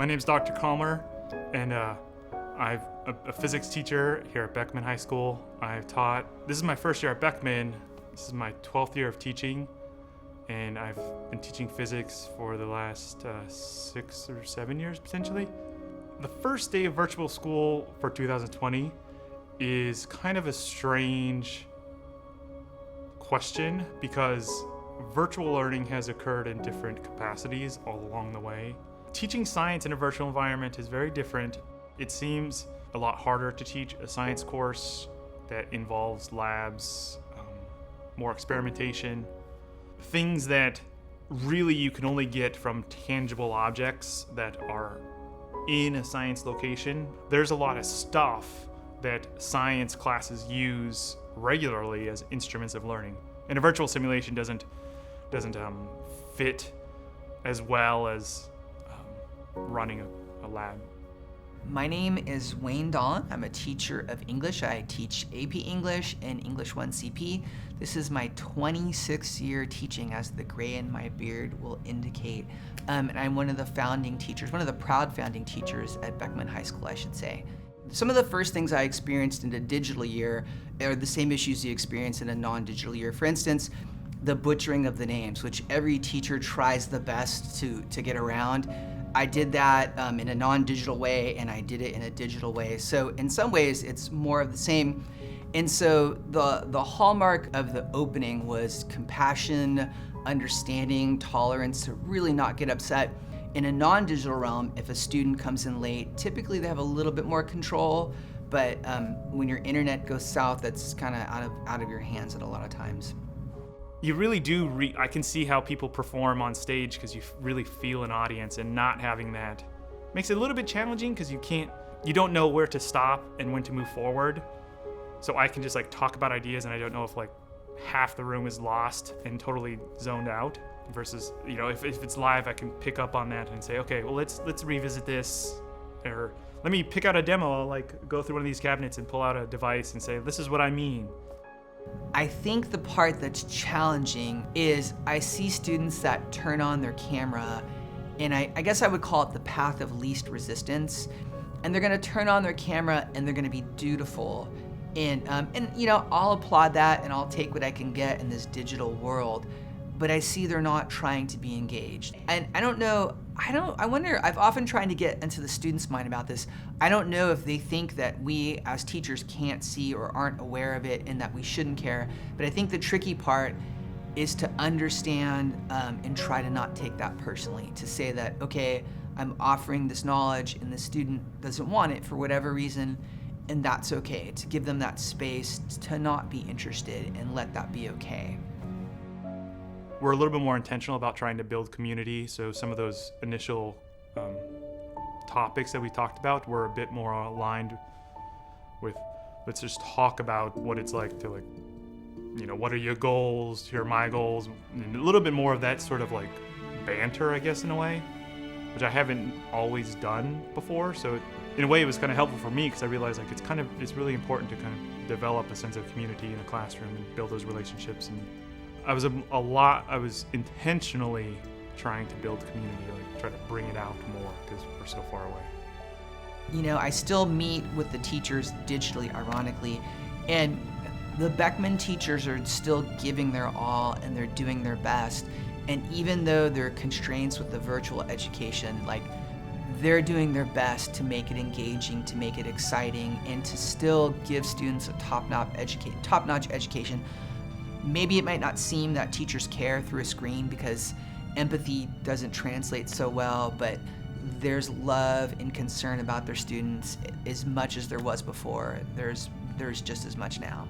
My name's Dr. Calmer, and I'm a physics teacher here at Beckman High School. This is my first year at Beckman. This is my 12th year of teaching, and I've been teaching physics for the last 6 or 7 years, potentially. The first day of virtual school for 2020 is kind of a strange question because virtual learning has occurred in different capacities all along the way. Teaching science in a virtual environment is very different. It seems a lot harder to teach a science course that involves labs, more experimentation, things that really you can only get from tangible objects that are in a science location. There's a lot of stuff that science classes use regularly as instruments of learning. And a virtual simulation doesn't fit as well as running a lab. My name is Wayne Dawn. I'm a teacher of English. I teach AP English and English 1 CP. This is my 26th year teaching, as the gray in my beard will indicate. And I'm one of the founding teachers, one of the proud founding teachers at Beckman High School, I should say. Some of the first things I experienced in a digital year are the same issues you experience in a non-digital year. For instance, the butchering of the names, which every teacher tries the best to get around. I did that in a non-digital way, and I did it in a digital way. So in some ways, it's more of the same. And so the hallmark of the opening was compassion, understanding, tolerance, to really not get upset. In a non-digital realm, if a student comes in late, typically they have a little bit more control, but when your internet goes south, that's kind of out of your hands at a lot of times. You really do, I can see how people perform on stage because you really feel an audience, and not having that makes it a little bit challenging because you don't know where to stop and when to move forward. So I can just talk about ideas, and I don't know if half the room is lost and totally zoned out versus, if it's live, I can pick up on that and say, okay, well, let's revisit this, or let me pick out a demo. I'll go through one of these cabinets and pull out a device and say, this is what I mean. I think the part that's challenging is I see students that turn on their camera, and I guess I would call it the path of least resistance. And they're gonna turn on their camera and they're gonna be dutiful. And I'll applaud that, and I'll take what I can get in this digital world. But I see they're not trying to be engaged. And I wonder, I've often tried to get into the students' mind about this. I don't know if they think that we as teachers can't see or aren't aware of it and that we shouldn't care. But I think the tricky part is to understand and try to not take that personally. To say that, okay, I'm offering this knowledge and the student doesn't want it for whatever reason, and that's okay. To give them that space to not be interested and let that be okay. We're a little bit more intentional about trying to build community, so some of those initial topics that we talked about were a bit more aligned with, let's just talk about what it's like to what are your goals, here are my goals, and a little bit more of that sort of banter, I guess, in a way, which I haven't always done before. So in a way it was kind of helpful for me because I realized it's really important to kind of develop a sense of community in a classroom and build those relationships. And I was intentionally trying to build community, try to bring it out more because we're so far away. I still meet with the teachers digitally, ironically, and the Beckman teachers are still giving their all and they're doing their best. And even though there are constraints with the virtual education, they're doing their best to make it engaging, to make it exciting, and to still give students a top-notch education. Maybe it might not seem that teachers care through a screen because empathy doesn't translate so well, but there's love and concern about their students as much as there was before. There's just as much now.